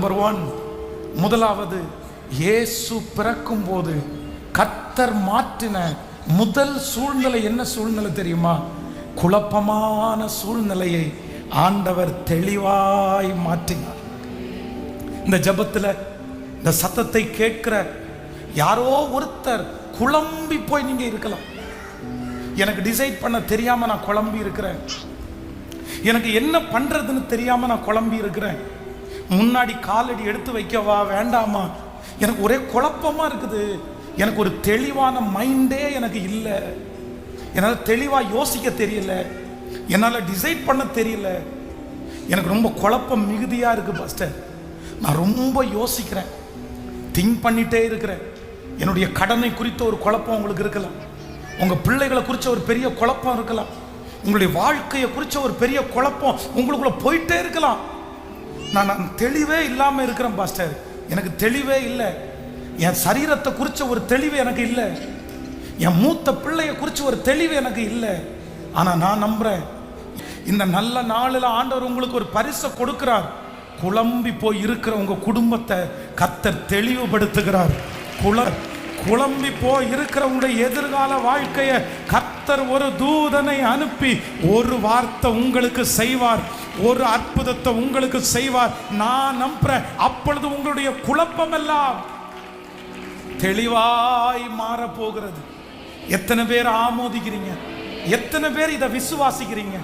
Number 1, முதலாவது, இயேசு பிறக்கும் போது கர்த்தர் மாற்றின முதல் சூழ்நிலை என்ன சூழ்நிலை தெரியுமா? குழப்பமான சூழ்நிலையை ஆண்டவர் தெளிவாய் மாற்றினார். இந்த ஜெபத்தில் இந்த சத்தத்தை கேட்கிற யாரோ ஒருத்தர் குழம்பி போய் நீங்க இருக்கலாம். எனக்கு டிசைட் பண்ண தெரியாம நான் குழம்பி இருக்கிறேன், எனக்கு என்ன பண்றதுன்னு தெரியாம நான் குழம்பி இருக்கிறேன், முன்னாடி காலடி எடுத்து வைக்கவா வேண்டாமா, எனக்கு ஒரே குழப்பமா இருக்குது, எனக்கு ஒரு தெளிவான மைண்டே எனக்கு இல்லை, என்னால் தெளிவாக யோசிக்க தெரியல, என்னால் டிசைட் பண்ண தெரியல, எனக்கு ரொம்ப குழப்பம் மிகுதியாக இருக்குது பாஸ்டர், நான் ரொம்ப யோசிக்கிறேன், திங்க் பண்ணிகிட்டே இருக்கிறேன். என்னுடைய கடனை குறித்த ஒரு குழப்பம் உங்களுக்கு இருக்கலாம், உங்கள் பிள்ளைகளை குறித்த ஒரு பெரிய குழப்பம் இருக்கலாம், உங்களுடைய வாழ்க்கையை குறித்த ஒரு பெரிய குழப்பம் உங்களுக்குள்ள போயிட்டே இருக்கலாம். நான் தெளிவே இல்லாமல் இருக்கிறேன் பாஸ்டர், எனக்கு தெளிவே இல்லை, என் சரீரத்தை குறித்த ஒரு தெளிவு எனக்கு இல்லை, என் மூத்த பிள்ளைய குறித்து ஒரு தெளிவு எனக்கு இல்லை. ஆனால் நான் நம்புகிறேன், இந்த நல்ல நாளில் ஆண்டவர் உங்களுக்கு ஒரு பரிசை கொடுக்கிறார். குழம்பி போய் இருக்கிற உங்கள் குடும்பத்தை கர்த்தர் தெளிவுபடுத்துகிறார். குழம்பி போய் இருக்கிற உங்களுடைய எதிர்கால வாழ்க்கையை கர்த்தர் ஒரு தூதனை அனுப்பி ஒரு வார்த்தை உங்களுக்கு செய்வார், ஒரு அற்புதத்தை உங்களுக்கு செய்வார். நான் நம்புறேன், அப்பொழுது உங்களுடைய குழப்பம் எல்லாம் தெளிவாய் மாறப்போகிறது. எத்தனை பேர் ஆமோதிக்கிறீங்க? எத்தனை பேர் இதை விசுவாசிக்கிறீங்க?